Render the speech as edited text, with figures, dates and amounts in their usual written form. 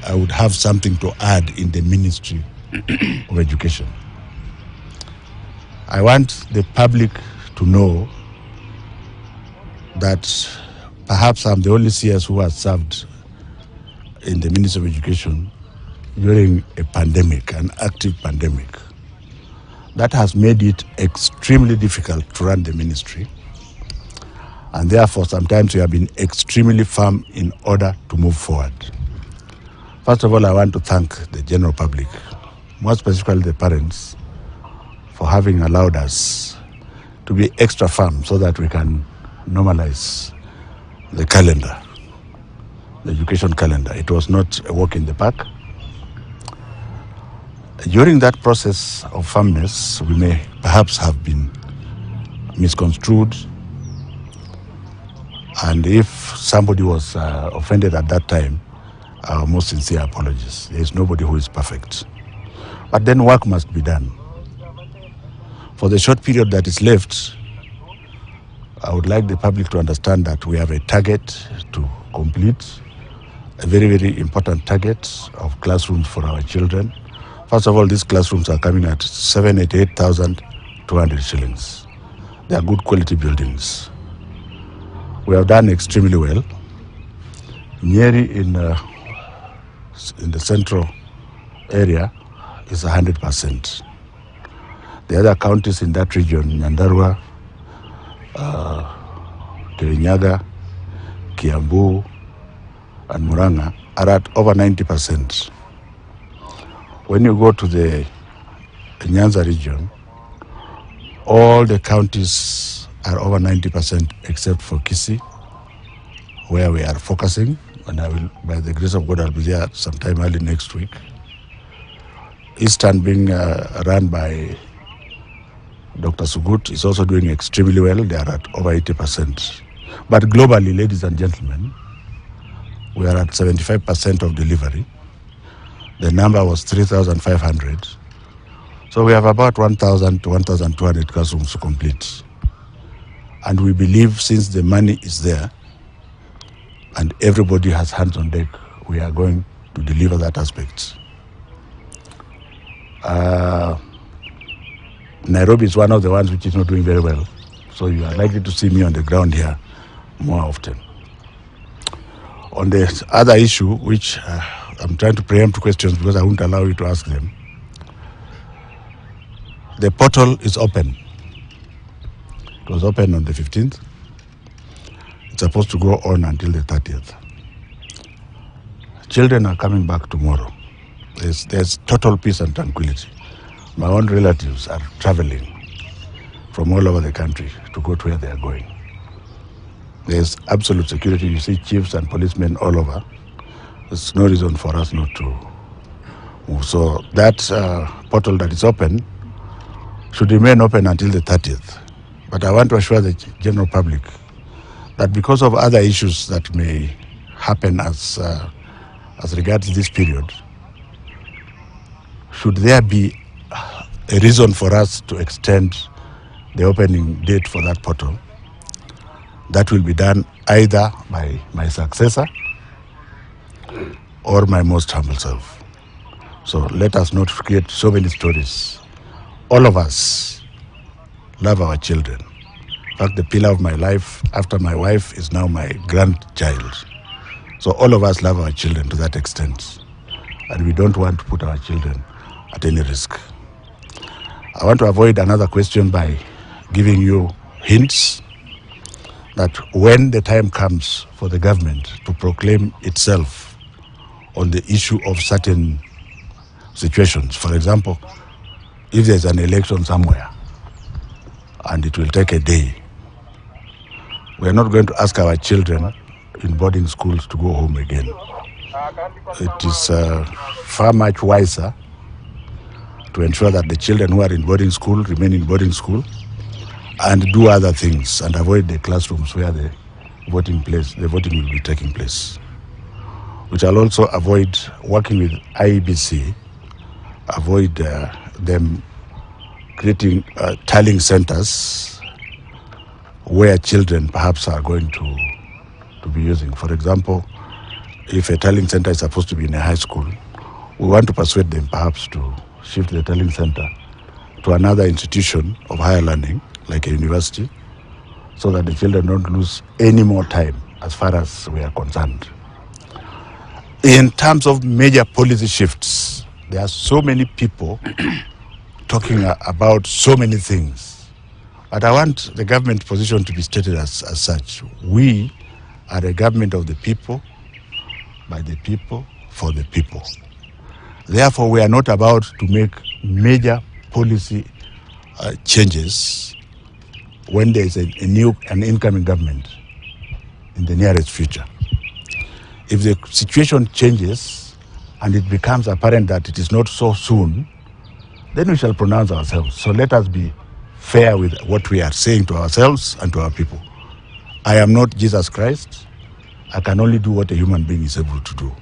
I would have something to add in the Ministry of Education. I want the public to know that perhaps I'm the only CS who has served in the Ministry of Education during a pandemic, an active pandemic. That has made it extremely difficult to run the ministry. And therefore, sometimes we have been extremely firm in order to move forward. First of all, I want to thank the general public, more specifically the parents, for having allowed us to be extra firm so that we can normalize the calendar, the education calendar. It was not a walk in the park. During that process of firmness, we may perhaps have been misconstrued, and if somebody was offended at that time, our most sincere apologies. There is nobody who is perfect. But then work must be done. For the short period that is left, I would like the public to understand that we have a target to complete, a very, very important target of classrooms for our children. First of all, these classrooms are coming at 788,200 shillings. They are good quality buildings. We have done extremely well. Nyeri in the central area is 100%. The other counties in that region, Nyandarua, Kirinyaga, Kiambu, and Muranga, are at over 90%. When you go to the Nyanza region, all the counties are over 90% except for Kisii, where we are focusing, and I will, by the grace of God, I'll be there sometime early next week. Eastern being run by Dr. Sugut is also doing extremely well. They are at over 80%. But globally, ladies and gentlemen, we are at 75% of delivery. The number was 3,500. So we have about 1,000 to 1,200 classrooms to complete. And we believe since the money is there and everybody has hands on deck, we are going to deliver that aspect. Nairobi is one of the ones which is not doing very well. So you are likely to see me on the ground here more often. On the other issue, which I'm trying to preempt questions because I won't allow you to ask them. The portal is open. It was open on the 15th. It's supposed to go on until the 30th. Children are coming back tomorrow. There's total peace and tranquility. My own relatives are traveling from all over the country to go to where they are going. There's absolute security. You see chiefs and policemen all over. There's no reason for us not to move. So that portal that is open should remain open until the 30th. But I want to assure the general public that because of other issues that may happen as regards this period, should there be a reason for us to extend the opening date for that portal, that will be done either by my successor or my most humble self. So let us not create so many stories. All of us love our children. In fact, the pillar of my life after my wife is now my grandchild. So all of us love our children to that extent. And we don't want to put our children at any risk. I want to avoid another question by giving you hints that when the time comes for the government to proclaim itself on the issue of certain situations, for example, if there's an election somewhere and it will take a day, we are not going to ask our children in boarding schools to go home again. It is far much wiser to ensure that the children who are in boarding school remain in boarding school and do other things and avoid the classrooms where the voting will be taking place. We shall also avoid working with IEBC, avoid them creating tallying centers where children perhaps are going to be using. For example, if a tallying center is supposed to be in a high school, we want to persuade them perhaps to shift the tallying center to another institution of higher learning, like a university, so that the children don't lose any more time as far as we are concerned. In terms of major policy shifts, there are so many people talking about so many things. But I want the government position to be stated as such. We are a government of the people, by the people, for the people. Therefore, we are not about to make major policy changes when there is an incoming government in the nearest future. If the situation changes and it becomes apparent that it is not so soon, then we shall pronounce ourselves. So let us be fair with what we are saying to ourselves and to our people. I am not Jesus Christ. I can only do what a human being is able to do.